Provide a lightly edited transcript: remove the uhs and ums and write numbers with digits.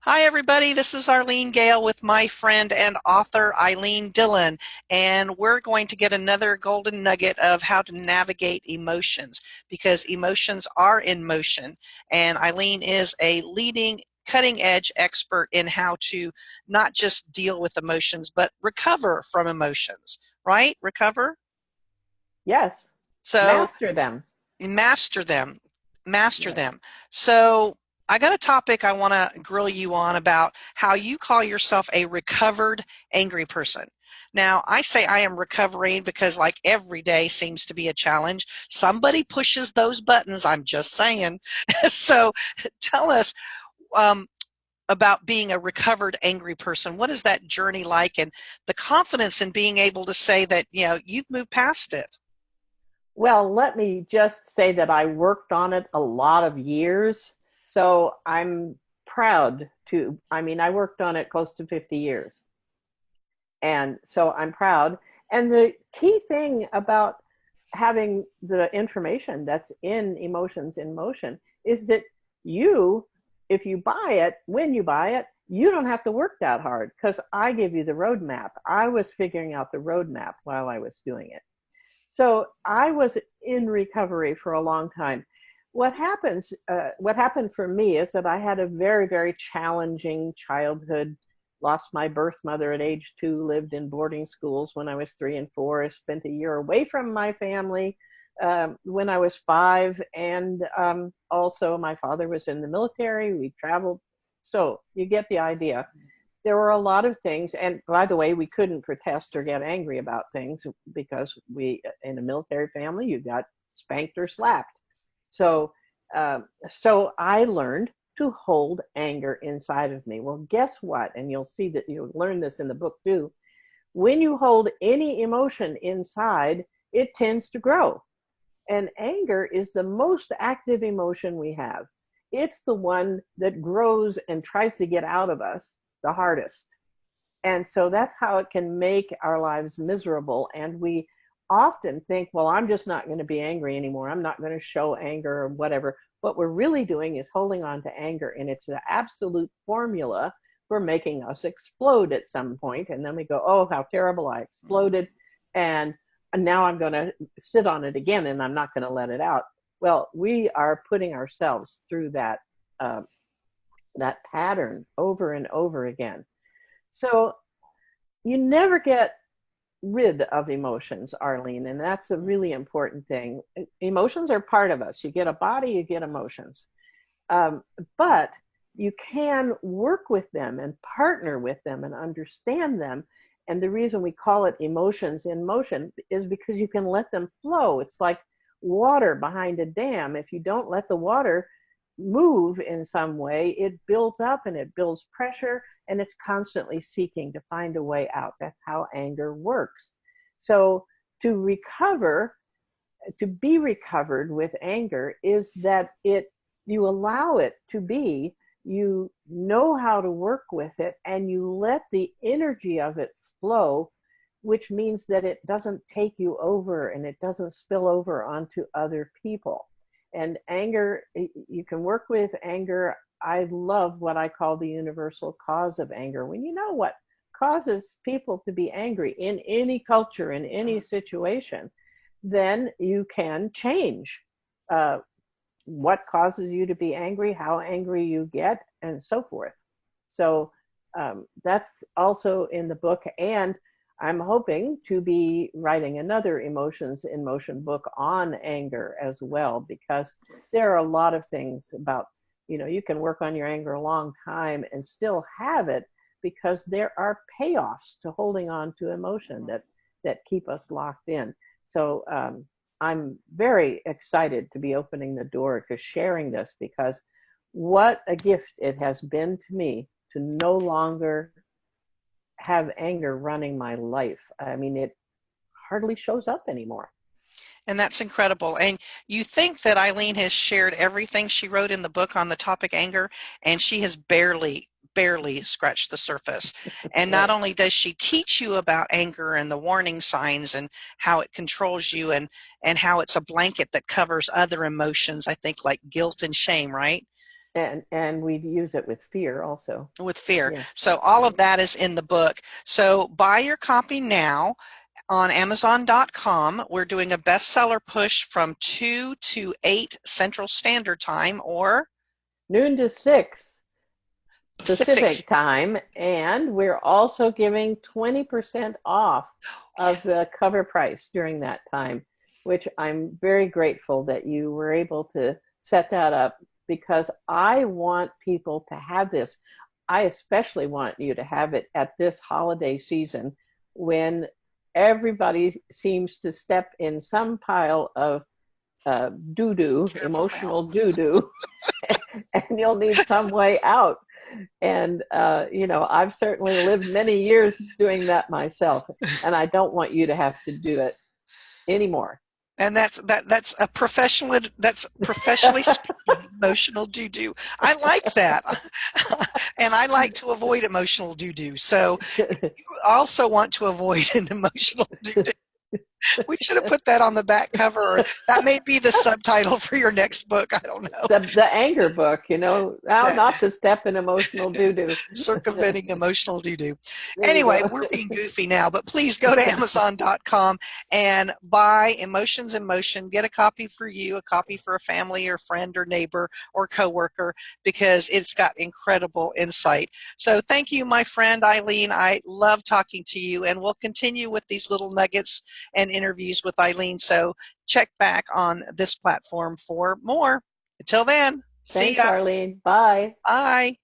Hi, everybody. This is Arlene Gale with my friend and author Eileen Dillon, and we're going to get another golden nugget of how to navigate emotions because emotions are in motion. And Eileen is a leading cutting edge expert in how to not just deal with emotions, but recover from emotions, right? Recover. Yes, So master them. master them, master Yes. them. So I got a topic I want to grill you on about how you call yourself a recovered angry person. Now, I say I am recovering because like every day seems to be a challenge. Somebody pushes those buttons, I'm just saying. So tell us um, about being a recovered angry person. What is that journey like and the confidence in being able to say that, you've moved past it? Well, let me just say that I worked on it a lot of years. So I'm proud to, I worked on it close to 50 years. And so I'm proud. And the key thing about having the information that's in Emotions in Motion is that you, if you buy it, when you buy it, you don't have to work that hard because I give you the roadmap. I was figuring out the roadmap while I was doing it. So I was in recovery for a long time. What happened for me is that I had a very, very challenging childhood. Lost my birth mother at age 2, lived in boarding schools when I was 3 and 4, I spent a year away from my family when I was 5. And also, my father was in the military. We traveled. So you get the idea. There were a lot of things. And by the way, we couldn't protest or get angry about things because in a military family, you got spanked or slapped. So, so I learned to hold anger inside of me. Well, guess what? And you'll see that you'll learn this in the book too. When you hold any emotion inside, it tends to grow. And anger is the most active emotion we have. It's the one that grows and tries to get out of us the hardest. And so that's how it can make our lives miserable. And we often think, well, I'm just not going to be angry anymore. I'm not going to show anger or whatever. What we're really doing is holding on to anger. And it's the absolute formula for making us explode at some point. And then we go, oh, how terrible, I exploded. And now I'm going to sit on it again and I'm not going to let it out. Well, we are putting ourselves through uh, that pattern over and over again. So you never get rid of emotions, Arlene, and that's a really important thing. Emotions are part of us. You get a body, you get emotions. Um, but you can work with them and partner with them and understand them. And the reason we call it emotions in motion is because you can let them flow. It's like water behind a dam. If you don't let the water move in some way, it builds up and it builds pressure and it's constantly seeking to find a way out. That's how anger works. So to recover, to be recovered with anger is that you allow it to be, you know how to work with it, and you let the energy of it flow, which means that it doesn't take you over and it doesn't spill over onto other people. And anger, you can work with anger. I love what I call the universal cause of anger. When you know what causes people to be angry in any culture, in any situation, then you can change uh, what causes you to be angry, how angry you get, and so forth. So that's also in the book. And I'm hoping to be writing another Emotions in Motion book on anger as well, because there are a lot of things about, you can work on your anger a long time and still have it because there are payoffs to holding on to emotion that keep us locked in. So I'm very excited to be opening the door to sharing this because what a gift it has been to me to no longer have anger running my life. I mean, it hardly shows up anymore. And that's incredible. And you think that Eileen has shared everything she wrote in the book on the topic anger, and she has barely scratched the surface. And not Right. only does she teach you about anger and the warning signs and how it controls you and how it's a blanket that covers other emotions, I think like guilt and shame, right? And we use it with fear also. with fear. Yeah. So all of that is in the book. So buy your copy now on Amazon.com. We're doing a bestseller push from 2 to 8 Central Standard Time or Noon to 6 Pacific. Pacific time, and we're also giving 20% off of the cover price during that time, which I'm very grateful that you were able to set that up because I want people to have this. I especially want you to have it at this holiday season when everybody seems to step in some pile of doo-doo, Careful now. emotional doo-doo, and you'll need some way out. And, I've certainly lived many years doing that myself, and I don't want you to have to do it anymore. And that's a professional, that's professionally speaking emotional doo-doo. I like that. And I like to avoid emotional doo-doo. So you also want to avoid an emotional doo-doo. We should have put that on the back cover. Or that may be the subtitle for your next book. I don't know. The anger book, how That, not to step in emotional doo-doo. circumventing emotional doo-doo. There you Anyway, go. we're being goofy now, but please go to Amazon.com and buy Emotions in Motion. Get a copy for you, a copy for a family or friend or neighbor or coworker, because it's got incredible insight. So thank you, my friend Ilene. I love talking to you, and we'll continue with these little nuggets and interviews with Ilene. So check back on this platform for more. Until then, see Thanks, ya. Arlene. Bye. Bye.